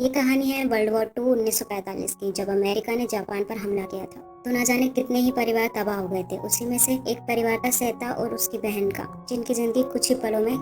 ये कहानी है वर्ल्ड वॉर टू 1945 की, जब अमेरिका ने जापान पर हमला किया था। तो ना जाने कितने ही परिवार तबाह हो गए थे। उसी में से एक परिवार था सेता और उसकी बहन का, जिनकी जिंदगी कुछ ही पलों में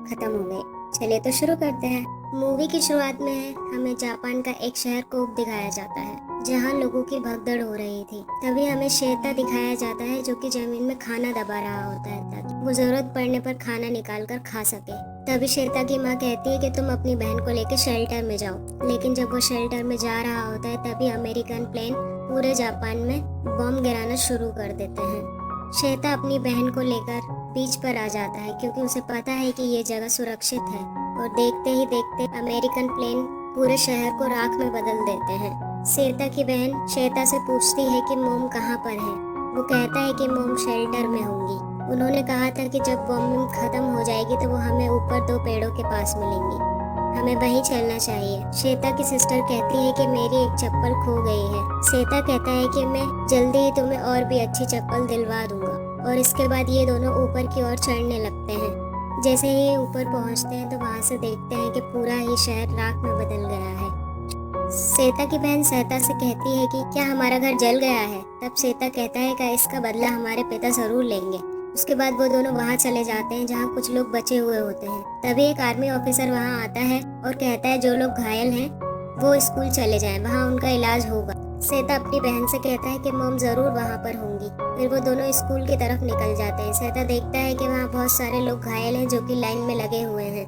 खत्म हो गई। चलिए तो शुरू करते हैं। मूवी की शुरुआत में हमें जापान का एक शहर को दिखाया जाता है, जहाँ लोगों की भगदड़ हो रही थी। तभी हमें शेता दिखाया जाता है, जो कि जमीन में खाना दबा रहा होता है ताकि वो जरूरत पड़ने पर खाना निकाल कर खा सके। तभी श्वेता की माँ कहती है कि तुम अपनी बहन को लेकर शेल्टर में जाओ। लेकिन जब वो शेल्टर में जा रहा होता है, तभी अमेरिकन प्लेन पूरे जापान में बम गिराना शुरू कर देते हैं। श्वेता अपनी बहन को लेकर बीच पर आ जाता है, क्योंकि उसे पता है कि ये जगह सुरक्षित है। और देखते ही देखते अमेरिकन प्लेन पूरे शहर को राख में बदल देते हैं। श्वेता की बहन श्वेता से पूछती है कि मोम कहाँ पर है। वो कहता है कि मोम शेल्टर में होंगी। उन्होंने कहा था कि जब बॉम्बिंग खत्म हो जाएगी तो वो हमें ऊपर 2 पेड़ों के पास मिलेंगी। हमें वहीं चलना चाहिए। श्वेता की सिस्टर कहती है कि मेरी एक चप्पल खो गई है। श्वेता कहता है कि मैं जल्दी ही तुम्हें और भी अच्छी चप्पल दिलवा दूंगा। और इसके बाद ये दोनों ऊपर की ओर चढ़ने लगते हैं। जैसे ही ऊपर पहुंचते हैं तो वहां से देखते हैं कि पूरा ही शहर राख में बदल गया है। श्वेता की बहन श्वेता से कहती है कि क्या हमारा घर जल गया है। तब श्वेता कहता है कि इसका बदला हमारे पिता जरूर लेंगे। उसके बाद वो दोनों वहाँ चले जाते हैं, जहाँ कुछ लोग बचे हुए होते हैं। तभी एक आर्मी ऑफिसर वहाँ आता है और कहता है जो लोग घायल हैं वो स्कूल चले जाएं, वहाँ उनका इलाज होगा। श्वेता अपनी बहन से कहता है कि मॉम जरूर वहाँ पर होंगी। फिर वो दोनों स्कूल की तरफ निकल जाते हैं। श्वेता देखता है कि वहाँ बहुत सारे लोग घायल हैं, जो कि लाइन में लगे हुए हैं।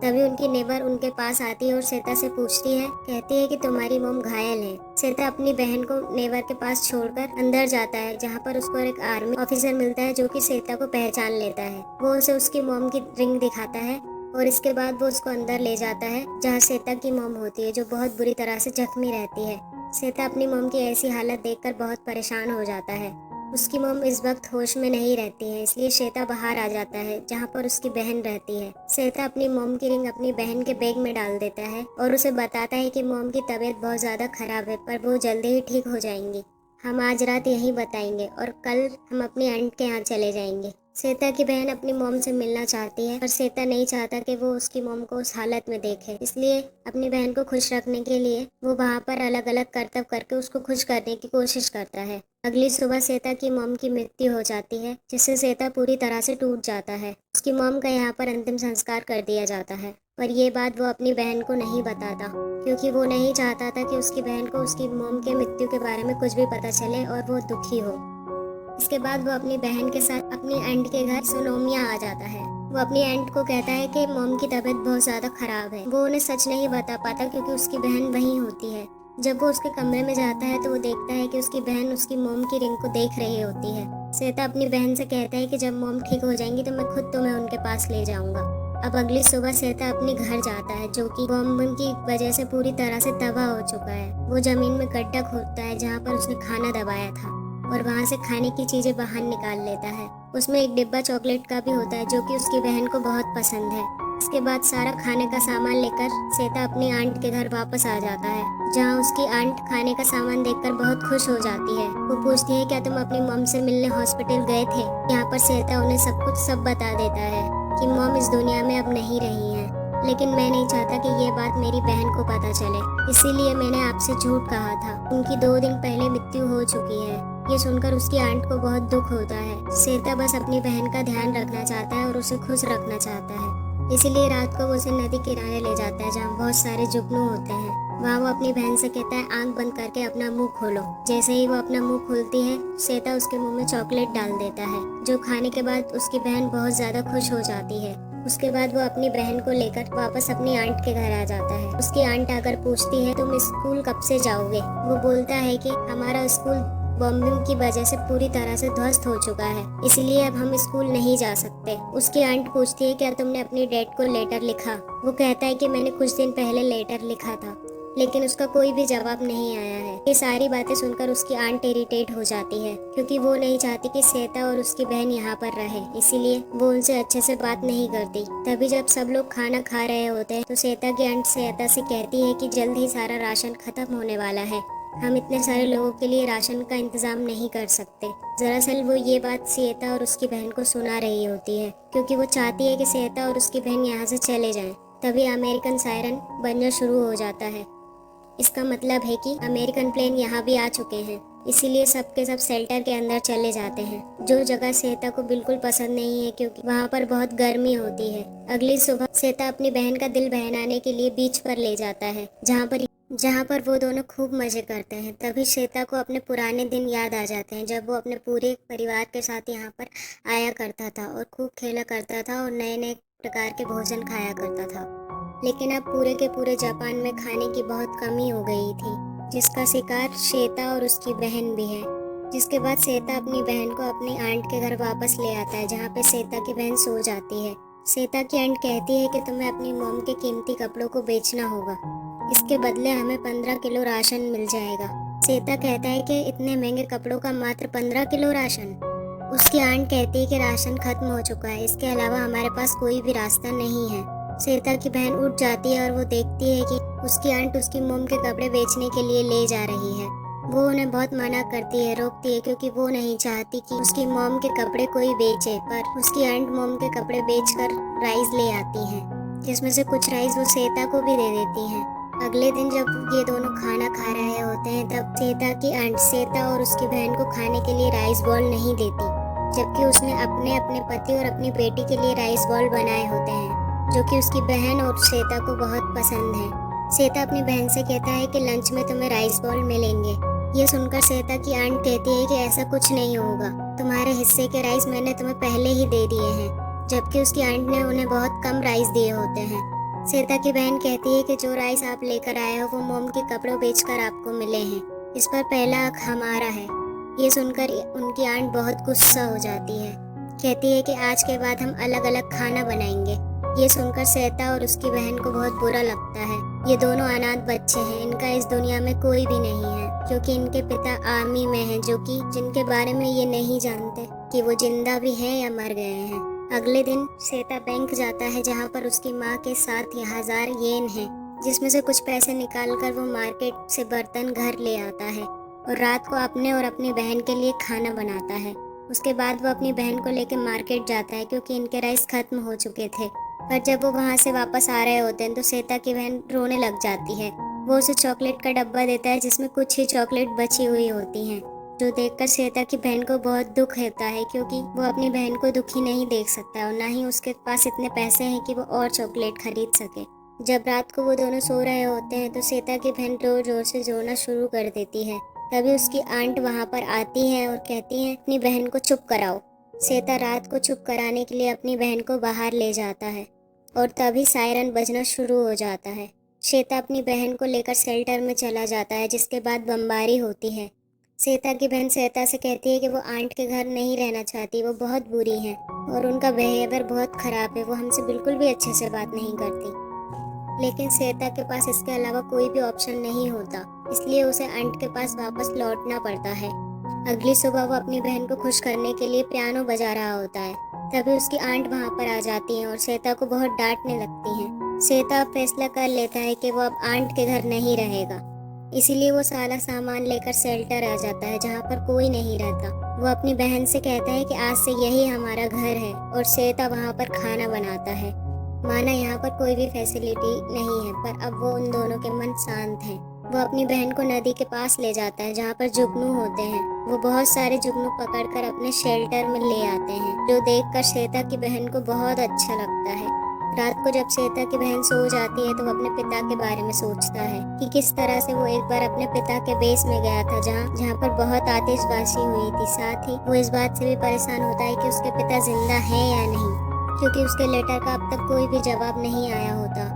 तभी उनकी नेबर उनके पास आती है और श्वेता से पूछती है, कहती है कि तुम्हारी मॉम घायल है। श्वेता अपनी बहन को नेबर के पास छोड़कर अंदर जाता है, जहाँ पर उसको एक आर्मी ऑफिसर मिलता है, जो कि श्वेता को पहचान लेता है। वो उसे उसकी मॉम की रिंग दिखाता है और इसके बाद वो उसको अंदर ले जाता है, जहाँ श्वेता की मॉम होती है, जो बहुत बुरी तरह से जख्मी रहती है। श्वेता अपनी मॉम की ऐसी हालत देखकर बहुत परेशान हो जाता है। उसकी मॉम इस वक्त होश में नहीं रहती है, इसलिए श्वेता बाहर आ जाता है, जहाँ पर उसकी बहन रहती है। श्वेता अपनी मॉम की रिंग अपनी बहन के बैग में डाल देता है और उसे बताता है कि मॉम की तबीयत बहुत ज्यादा खराब है, पर वो जल्दी ही ठीक हो जाएंगी। हम आज रात यहीं बताएंगे और कल हम अपनी आंट के यहाँ चले जाएंगे। श्वेता की बहन अपनी मॉम से मिलना चाहती है, पर श्वेता नहीं चाहता कि वो उसकी मॉम को उस हालत में देखे। इसलिए अपनी बहन को खुश रखने के लिए वो वहाँ पर अलग अलग करतब करके उसको खुश करने की कोशिश करता है। अगली सुबह श्वेता की मॉम की मृत्यु हो जाती है, जिससे श्वेता पूरी तरह से टूट जाता है। उसकी मॉम का यहाँ पर अंतिम संस्कार कर दिया जाता है, पर ये बात वो अपनी बहन को नहीं बताता, क्योंकि वो नहीं चाहता था कि उसकी बहन को उसकी मॉम के मृत्यु के बारे में कुछ भी पता चले और वो दुखी हो। इसके बाद वो अपनी बहन के साथ अपनी आंट के घर सोनोमिया आ जाता है। वो अपनी आंट को कहता है कि मॉम की तबीयत बहुत ज्यादा खराब है। वो उन्हें सच नहीं बता पाता, क्योंकि उसकी बहन वहीं होती है। जब वो उसके कमरे में जाता है तो वो देखता है कि उसकी बहन उसकी मॉम की रिंग को देख रही होती है। श्वेता अपनी बहन से कहता है कि जब मॉम ठीक हो जाएंगी तो मैं खुद तुम्हें उनके पास ले जाऊंगा। अब अगली सुबह श्वेता अपने घर जाता है, जो कि बॉम्ब की वजह से पूरी तरह से तबाह हो चुका है। वो जमीन में गड्ढा खोदता है, जहाँ पर उसने खाना दबाया था, और वहाँ से खाने की चीजें बाहर निकाल लेता है। उसमें एक डिब्बा चॉकलेट का भी होता है, जो कि उसकी बहन को बहुत पसंद है। इसके बाद सारा खाने का सामान लेकर श्वेता अपनी आंट के घर वापस आ जाता है, जहाँ उसकी आंट खाने का सामान देखकर बहुत खुश हो जाती है। वो पूछती है, क्या तुम अपनी मॉम से मिलने हॉस्पिटल गए थे। यहाँ पर श्वेता उन्हें सब बता देता है कि मॉम इस दुनिया में अब नहीं रही है, लेकिन मैं नहीं चाहता कि ये बात मेरी बहन को पता चले, इसीलिए मैंने आपसे झूठ कहा था। उनकी 2 दिन पहले मृत्यु हो चुकी है। ये सुनकर उसकी आंट को बहुत दुख होता है। श्वेता बस अपनी बहन का ध्यान रखना चाहता है और उसे खुश रखना चाहता है, इसीलिए रात को वो उसे नदी किनारे ले जाता है, जहाँ बहुत सारे जुगनू होते हैं। वहाँ वो अपनी बहन से कहता है, आंख बंद करके अपना मुंह खोलो। जैसे ही वो अपना मुंह खोलती है, श्वेता उसके मुंह में चॉकलेट डाल देता है, जो खाने के बाद उसकी बहन बहुत ज्यादा खुश हो जाती है। उसके बाद वो अपनी बहन को लेकर वापस अपनी आंट के घर आ जाता है। उसकी आंट आकर पूछती है, तुम स्कूल कब से जाओगे। वो बोलता है कि हमारा स्कूल बॉम्बिंग की वजह से पूरी तरह से ध्वस्त हो चुका है, इसलिए अब हम स्कूल नहीं जा सकते। उसकी आंट पूछती है, क्या तुमने अपनी डैड को लेटर लिखा। वो कहता है कि मैंने कुछ दिन पहले लेटर लिखा था, लेकिन उसका कोई भी जवाब नहीं आया है। ये सारी बातें सुनकर उसकी आंट इरिटेट हो जाती है, क्योंकि वो नहीं चाहती कि श्वेता और उसकी बहन यहाँ पर रहे, इसीलिए वो उनसे अच्छे से बात नहीं करती। तभी जब सब लोग खाना खा रहे होते हैं तो श्वेता की आंट श्वेता से कहती है कि जल्द ही सारा राशन खत्म होने वाला है, हम इतने सारे लोगों के लिए राशन का इंतजाम नहीं कर सकते। दरअसल वो ये बात श्वेता और उसकी बहन को सुना रही होती है, क्योंकि वो चाहती है कि श्वेता और उसकी बहन यहाँ से चले जाएं। तभी अमेरिकन सायरन बजना शुरू हो जाता है इसका मतलब है कि अमेरिकन प्लेन यहाँ भी आ चुके हैं। इसीलिए सब के सब शेल्टर के अंदर चले जाते हैं, जो जगह श्वेता को बिल्कुल पसंद नहीं है क्योंकि वहाँ पर बहुत गर्मी होती है। अगली सुबह श्वेता अपनी बहन का दिल बहलाने के लिए बीच पर ले जाता है, जहाँ पर वो दोनों खूब मजे करते हैं। तभी श्वेता को अपने पुराने दिन याद आ जाते हैं, जब वो अपने पूरे परिवार के साथ यहाँ पर आया करता था और खूब खेला करता था और नए नए प्रकार के भोजन खाया करता था। लेकिन अब पूरे के पूरे जापान में खाने की बहुत कमी हो गई थी, जिसका शिकार श्वेता और उसकी बहन भी है। जिसके बाद श्वेता अपनी बहन को अपनी आंट के घर वापस ले आता है, जहाँ पे श्वेता की बहन सो जाती है। श्वेता की आंट कहती है कि तुम्हें अपनी मॉम के कीमती कपड़ों को बेचना होगा, इसके बदले हमें 15 किलो राशन मिल जाएगा। श्वेता कहता है कि इतने महंगे कपड़ों का मात्र 15 किलो राशन। उसकी आंट कहती है कि राशन खत्म हो चुका है, इसके अलावा हमारे पास कोई भी रास्ता नहीं है। श्वेता की बहन उठ जाती है और वो देखती है कि उसकी आंट उसकी मोम के कपड़े बेचने के लिए ले जा रही है। वो उन्हें बहुत मना करती है, रोकती है, क्योंकि वो नहीं चाहती कि उसकी मोम के कपड़े कोई बेचे। पर उसकी आंट मोम के कपड़े बेचकर राइस ले आती है, जिसमें से कुछ राइस वो श्वेता को भी दे देती है। अगले दिन जब ये दोनों खाना खा रहे होते हैं, तब श्वेता की आंट श्वेता और उसकी बहन को खाने के लिए राइस बॉल नहीं देती, जबकि उसने अपने अपने पति और अपनी बेटी के लिए राइस बॉल बनाए होते हैं, जो कि उसकी बहन और श्वेता को बहुत पसंद है। श्वेता अपनी बहन से कहता है कि लंच में तुम्हें राइस बॉल मिलेंगे। ये सुनकर श्वेता की आंट कहती है कि ऐसा कुछ नहीं होगा, तुम्हारे हिस्से के राइस मैंने तुम्हें पहले ही दे दिए हैं, जबकि उसकी आंट ने उन्हें बहुत कम राइस दिए होते हैं। श्वेता की बहन कहती है कि जो राइस आप लेकर आए हो वो मोम के कपड़ों बेचकर आपको मिले हैं, इस पर पहला हक हमारा है। ये सुनकर उनकी आंट बहुत गुस्सा हो जाती है, कहती है कि आज के बाद हम अलग अलग खाना बनाएंगे। ये सुनकर श्वेता और उसकी बहन को बहुत बुरा लगता है। ये दोनों अनाथ बच्चे हैं, इनका इस दुनिया में कोई भी नहीं है, क्योंकि इनके पिता आर्मी में हैं, जिनके बारे में ये नहीं जानते कि वो जिंदा भी हैं या मर गए हैं। अगले दिन श्वेता बैंक जाता है, जहाँ पर उसकी माँ के साथ 1000 येन है, जिसमें से कुछ पैसे निकालकर वो मार्केट से बर्तन घर ले आता है और रात को अपने और अपनी बहन के लिए खाना बनाता है। उसके बाद वो अपनी बहन को लेकर मार्केट जाता है, क्योंकि इनके राइस खत्म हो चुके थे। पर जब वो वहाँ से वापस आ रहे होते हैं तो श्वेता की बहन रोने लग जाती है। वो उसे चॉकलेट का डब्बा देता है, जिसमें कुछ ही चॉकलेट बची हुई होती हैं, जो देखकर श्वेता की बहन को बहुत दुख होता है, क्योंकि वो अपनी बहन को दुखी नहीं देख सकता और ना ही उसके पास इतने पैसे हैं कि वो और चॉकलेट खरीद सके। जब रात को वो दोनों सो रहे होते हैं तो श्वेता की बहन जोर जोर से रोना शुरू कर देती है। तभी उसकी आंट वहाँ पर आती है और कहती है अपनी बहन को चुप कराओ। श्वेता रात को चुप कराने के लिए अपनी बहन को बाहर ले जाता है और तभी सायरन बजना शुरू हो जाता है। श्वेता अपनी बहन को लेकर शेल्टर में चला जाता है, जिसके बाद बमबारी होती है। श्वेता की बहन श्वेता से कहती है कि वो आंट के घर नहीं रहना चाहती, वो बहुत बुरी है और उनका बिहेवियर बहुत खराब है, वो हमसे बिल्कुल भी अच्छे से बात नहीं करती। लेकिन श्वेता के पास इसके अलावा कोई भी ऑप्शन नहीं होता, इसलिए उसे आंट के पास वापस लौटना पड़ता है। अगली सुबह वो अपनी बहन को खुश करने के लिए पियानो बजा रहा होता है। तभी उसकी आंट वहाँ पर आ जाती है और श्वेता को बहुत डांटने लगती हैं। श्वेता फैसला कर लेता है कि वो अब आंट के घर नहीं रहेगा, इसीलिए वो सारा सामान लेकर शेल्टर आ जाता है, जहाँ पर कोई नहीं रहता। वो अपनी बहन से कहता है कि आज से यही हमारा घर है और श्वेता वहाँ पर खाना बनाता है। माना यहाँ पर कोई भी फैसिलिटी नहीं है, पर अब वो उन दोनों के मन शांत हैं। वो अपनी बहन को नदी के पास ले जाता है, जहाँ पर जुगनू होते हैं। वो बहुत सारे जुगनू पकड़कर अपने शेल्टर में ले आते हैं, जो देखकर श्वेता की बहन को बहुत अच्छा लगता है। रात को जब श्वेता की बहन सो जाती है तो वो अपने पिता के बारे में सोचता है कि किस तरह से वो एक बार अपने पिता के बेस में गया था, जहाँ पर बहुत आतिशबाजी हुई थी। साथ ही वो इस बात से भी परेशान होता है कि उसके पिता जिंदा हैं या नहीं, क्योंकि उसके लेटर का अब तक कोई भी जवाब नहीं आया होता।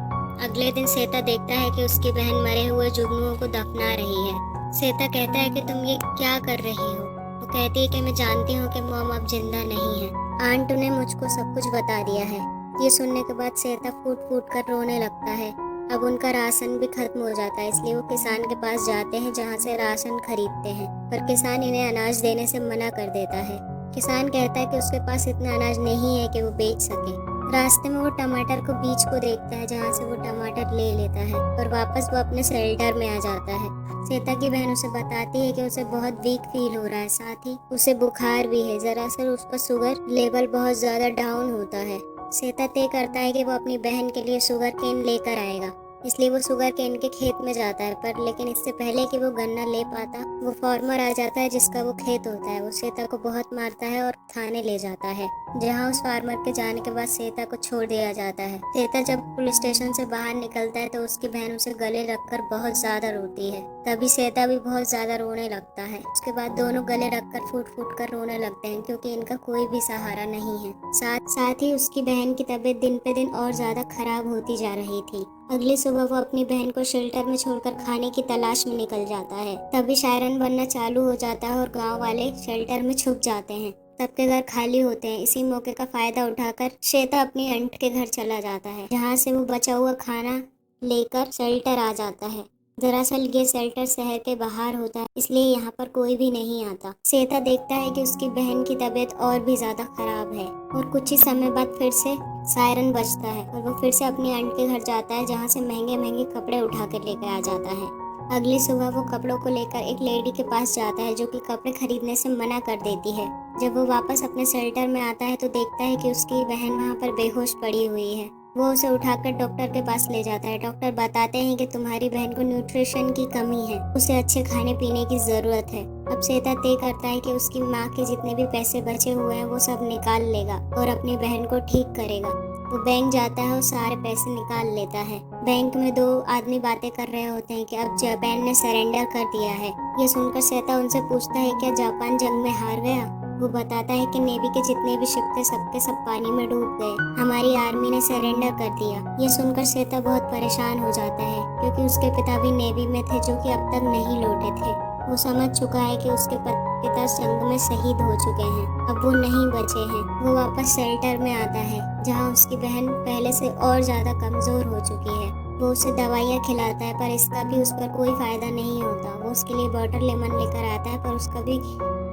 अगले दिन श्वेता देखता है कि उसकी बहन मरे हुए जुगनुओं को दफना रही है। श्वेता कहता है कि तुम ये क्या कर रही हो? वो कहती है कि मैं जानती हूँ कि मॉम अब जिंदा नहीं है, आंट ने मुझको सब कुछ बता दिया है। ये सुनने के बाद श्वेता फूट फूट कर रोने लगता है। अब उनका राशन भी खत्म हो जाता है, इसलिए वो किसान के पास जाते हैं, जहाँ से राशन खरीदते हैं। पर किसान इन्हें अनाज देने से मना कर देता है। किसान कहता है कि उसके पास इतना अनाज नहीं है कि वो बेच सके। रास्ते में वो टमाटर को बीज को देखता है, जहाँ से वो टमाटर ले लेता है और वापस वो अपने शेल्टर में आ जाता है। श्वेता की बहन उसे बताती है कि उसे बहुत वीक फील हो रहा है, साथ ही उसे बुखार भी है, जरा सा उसका शुगर लेवल बहुत ज्यादा डाउन होता है। श्वेता तय करता है कि वो अपनी बहन के लिए शुगर केन लेकर आएगा इसलिए वो शुगर केन के खेत में जाता है। पर लेकिन इससे पहले कि वो गन्ना ले पाता, वो फार्मर आ जाता है जिसका वो खेत होता है। वो श्वेता को बहुत मारता है और थाने ले जाता है, जहाँ उस फार्मर के जाने के बाद श्वेता को छोड़ दिया जाता है। श्वेता जब पुलिस स्टेशन से बाहर निकलता है तो उसकी बहन उसे गले रखकर बहुत ज्यादा रोती है। तभी श्वेता भी बहुत ज्यादा रोने लगता है। उसके बाद दोनों गले रखकर फूट फूट कर रोने लगते हैं, क्योंकि इनका कोई भी सहारा नहीं है। साथ ही उसकी बहन की तबीयत दिन पे दिन और ज्यादा खराब होती जा रही थी। अगली सुबह वो अपनी बहन को शेल्टर में छोड़कर खाने की तलाश में निकल जाता है। तभी सायरन बनना चालू हो जाता है और गांव वाले शेल्टर में छुप जाते हैं। सबके घर खाली होते हैं। इसी मौके का फायदा उठाकर श्वेता अपनी आंट के घर चला जाता है, जहाँ से वो बचा हुआ खाना लेकर शेल्टर आ जाता है। दरअसल ये शेल्टर शहर के बाहर होता है, इसलिए यहाँ पर कोई भी नहीं आता। श्वेता देखता है कि उसकी बहन की तबीयत और भी ज्यादा खराब है और कुछ ही समय बाद फिर से सायरन बजता है और वो फिर से अपनी आंट के घर जाता है, जहाँ से महंगे महंगे कपड़े उठा कर लेकर आ जाता है। अगली सुबह वो कपड़ों को लेकर एक लेडी के पास जाता है, जो कि कपड़े खरीदने से मना कर देती है। जब वो वापस अपने शेल्टर में आता है तो देखता है कि उसकी बहन वहाँ पर बेहोश पड़ी हुई है। वो उसे उठाकर डॉक्टर के पास ले जाता है। डॉक्टर बताते हैं कि तुम्हारी बहन को न्यूट्रिशन की कमी है, उसे अच्छे खाने पीने की जरूरत है। अब श्वेता तय करता है कि उसकी माँ के जितने भी पैसे बचे हुए हैं वो सब निकाल लेगा और अपनी बहन को ठीक करेगा। वो बैंक जाता है और सारे पैसे निकाल लेता है। बैंक में दो आदमी बातें कर रहे होते हैं कि अब जापान ने सरेंडर कर दिया है। ये सुनकर श्वेता उनसे पूछता है क्या जापान जंग में हार गया। वो बताता है कि नेवी के जितने भी शिप थे सबके सब पानी में डूब गए, हमारी आर्मी ने सरेंडर कर दिया। ये सुनकर श्वेता बहुत परेशान हो जाता है, क्योंकि उसके पिता भी नेवी में थे, जो कि अब तक नहीं लौटे थे। वो समझ चुका है कि उसके पिता जंग में शहीद हो चुके हैं, अब वो नहीं बचे हैं। वो वापस शेल्टर में आता है, जहाँ उसकी बहन पहले से और ज्यादा कमजोर हो चुकी है। वो उसे दवाइयाँ खिलाता है, पर इसका भी उस पर कोई फायदा नहीं होता। वो उसके लिए वाटर लेमन लेकर आता है, पर उसका भी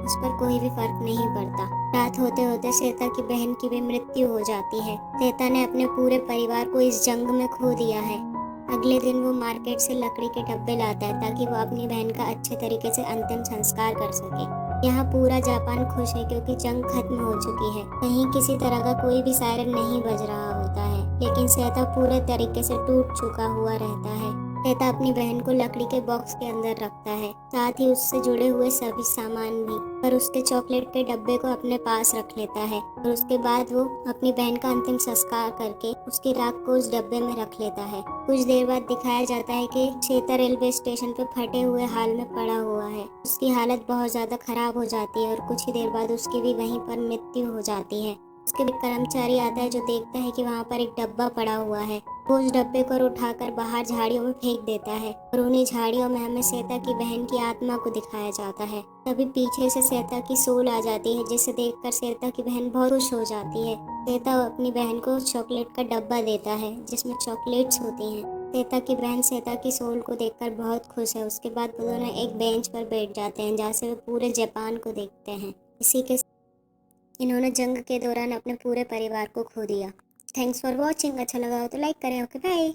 उस पर कोई भी फर्क नहीं पड़ता। रात होते होते श्वेता की बहन की भी मृत्यु हो जाती है। श्वेता ने अपने पूरे परिवार को इस जंग में खो दिया है। अगले दिन वो मार्केट से लकड़ी के डब्बे लाता है, ताकि वो अपनी बहन का अच्छे तरीके से अंतिम संस्कार कर सके। यहाँ पूरा जापान खुश है, क्योंकि जंग खत्म हो चुकी है। कहीं किसी तरह का कोई भी सायरन नहीं बज रहा होता है, लेकिन श्वेता पूरे तरीके से टूट चुका हुआ रहता है। श्वेता अपनी बहन को लकड़ी के बॉक्स के अंदर रखता है, साथ ही उससे जुड़े हुए सभी सामान भी, पर उसके चॉकलेट के डब्बे को अपने पास रख लेता है। और उसके बाद वो अपनी बहन का अंतिम संस्कार करके उसकी राख को उस डब्बे में रख लेता है। कुछ देर बाद दिखाया जाता है कि श्वेता रेलवे स्टेशन पर फटे हुए हाल में पड़ा हुआ है। उसकी हालत बहुत ज्यादा खराब हो जाती है और कुछ ही देर बाद उसकी भी वहीं पर मृत्यु हो जाती है। उसके एक कर्मचारी आता है, जो देखता है कि वहाँ पर एक डब्बा पड़ा हुआ है। वो उस डब्बे को उठाकर बाहर झाड़ियों में फेंक देता है और उन्हीं झाड़ियों में हमें श्वेता की बहन की आत्मा को दिखाया जाता है। तभी पीछे से श्वेता की सोल आ जाती है, जिसे देखकर श्वेता की बहन बहुत खुश हो जाती है। श्वेता अपनी बहन को चॉकलेट का डब्बा देता है, जिसमें चॉकलेट्स होती हैं। श्वेता की बहन श्वेता की सोल को देखकर बहुत खुश है। उसके बाद वो दोनों एक बेंच पर बैठ जाते हैं, जहाँ से वे पूरे जापान को देखते हैं। इसी के इन्होंने जंग के दौरान अपने पूरे परिवार को खो दिया। Thanks for watching. अच्छा लगा हो तो लाइक करें। Okay bye.